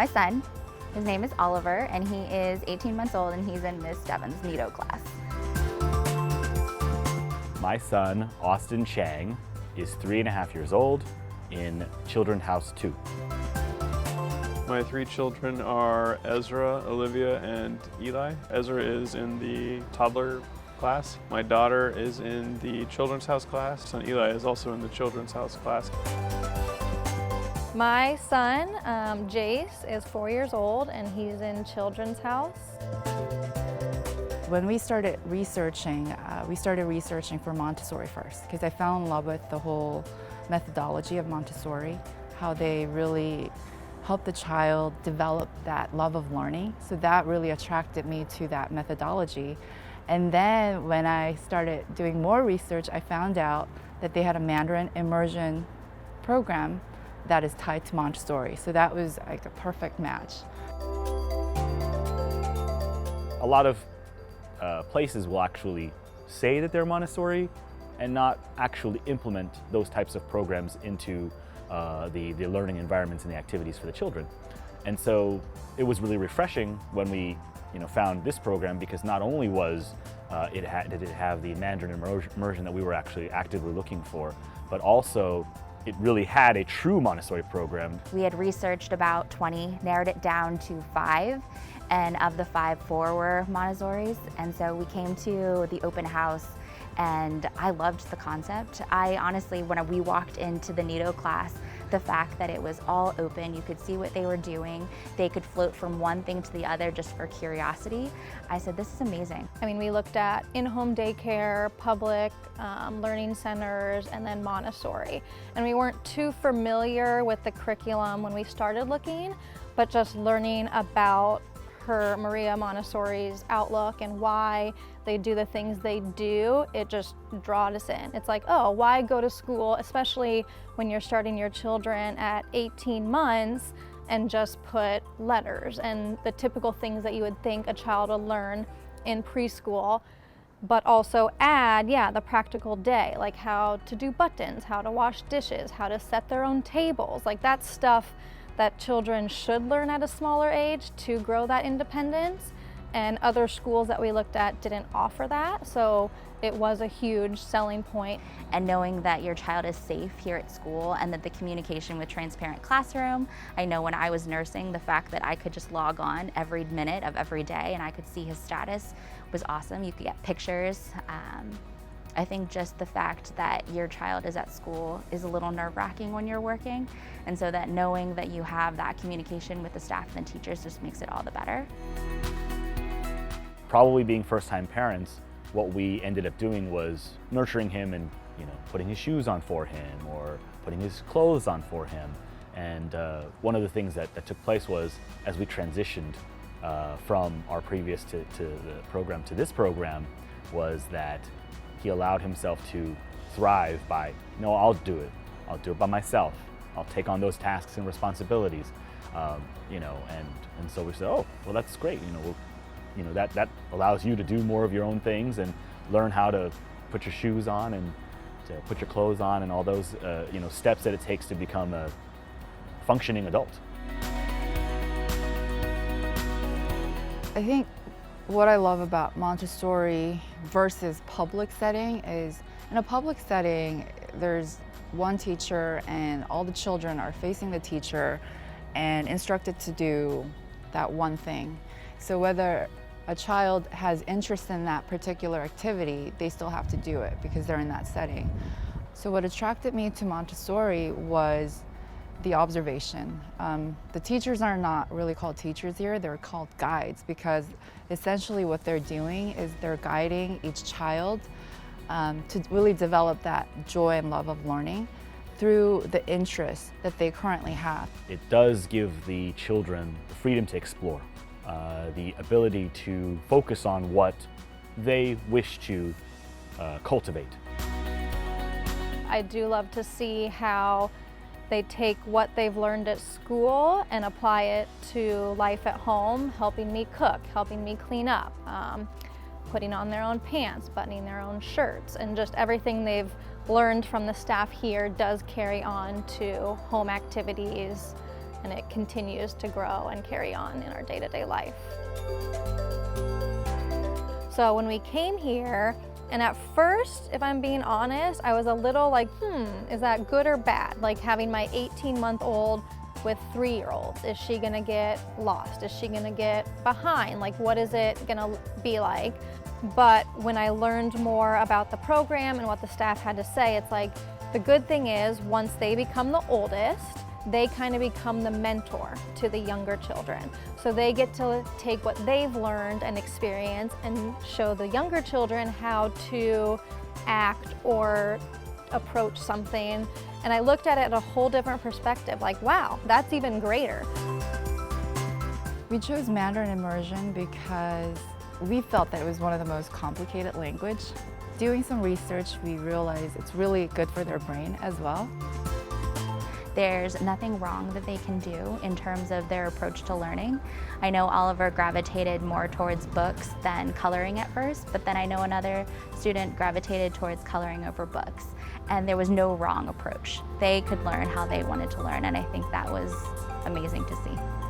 my son. His name is Oliver, and he is 18 months old, and he's in Miss Devon's Nido class. My son, Austin Chang, is 3.5 years old in Children's House 2. My 3 children are Ezra, Olivia, and Eli. Ezra is in the toddler class. My daughter is in the Children's House class, and Eli is also in the Children's House class. My son, Jace, is 4 years old, and he's in Children's House. When we started researching for Montessori first, because I fell in love with the whole methodology of Montessori, how they really help the child develop that love of learning. So that really attracted me to that methodology. And then when I started doing more research, I found out that they had a Mandarin immersion program that is tied to Montessori. So that was like a perfect match. A lot of places will actually say that they're Montessori and not actually implement those types of programs into the learning environments and the activities for the children. And so it was really refreshing when we found this program, because not only was did it have the Mandarin immersion that we were actually actively looking for, but also it really had a true Montessori program. We had researched about 20, narrowed it down to 5, and of the 5, 4 were Montessoris. And so we came to the open house, and I loved the concept. I honestly, when we walked into the Nido class, the fact that it was all open, you could see what they were doing, they could float from one thing to the other just for curiosity, I said, this is amazing. I mean, we looked at in-home daycare, public learning centers, and then Montessori. And we weren't too familiar with the curriculum when we started looking, but just learning about her Maria Montessori's outlook and why they do the things they do, it just draws us in. It's like, oh, why go to school, especially when you're starting your children at 18 months, and just put letters and the typical things that you would think a child would learn in preschool, but also add, the practical day, like how to do buttons, how to wash dishes, how to set their own tables. Like that's stuff that children should learn at a smaller age to grow that independence, and other schools that we looked at didn't offer that, so it was a huge selling point. And knowing that your child is safe here at school, and that the communication with Transparent Classroom, I know when I was nursing, the fact that I could just log on every minute of every day and I could see his status was awesome. You could get pictures. I think just the fact that your child is at school is a little nerve-wracking when you're working, and so that knowing that you have that communication with the staff and the teachers just makes it all the better. Probably being first-time parents, what we ended up doing was nurturing him and putting his shoes on for him or putting his clothes on for him. And one of the things that took place was, as we transitioned from our previous to the program to this program, was that he allowed himself to thrive by, no, I'll do it by myself. I'll take on those tasks and responsibilities, and so we said, oh, well, that's great. That allows you to do more of your own things and learn how to put your shoes on and to put your clothes on and all those, steps that it takes to become a functioning adult. I think what I love about Montessori versus public setting is, in a public setting, there's one teacher and all the children are facing the teacher and instructed to do that one thing. So whether a child has interest in that particular activity, they still have to do it because they're in that setting. So what attracted me to Montessori was the observation. The teachers are not really called teachers here, they're called guides, because essentially what they're doing is they're guiding each child to really develop that joy and love of learning through the interests that they currently have. It does give the children the freedom to explore, the ability to focus on what they wish to cultivate. I do love to see how they take what they've learned at school and apply it to life at home, helping me cook, helping me clean up, putting on their own pants, buttoning their own shirts, and just everything they've learned from the staff here does carry on to home activities and it continues to grow and carry on in our day-to-day life. So when we came here, and at first, if I'm being honest, I was a little like, is that good or bad? Like having my 18-month-old with 3-year-olds. Is she gonna get lost? Is she gonna get behind? Like, what is it gonna be like? But when I learned more about the program and what the staff had to say, it's like, the good thing is once they become the oldest, they kind of become the mentor to the younger children. So they get to take what they've learned and experience and show the younger children how to act or approach something. And I looked at it at a whole different perspective, like, wow, that's even greater. We chose Mandarin immersion because we felt that it was one of the most complicated language. Doing some research, we realized it's really good for their brain as well. There's nothing wrong that they can do in terms of their approach to learning. I know Oliver gravitated more towards books than coloring at first, but then I know another student gravitated towards coloring over books, and there was no wrong approach. They could learn how they wanted to learn, and I think that was amazing to see.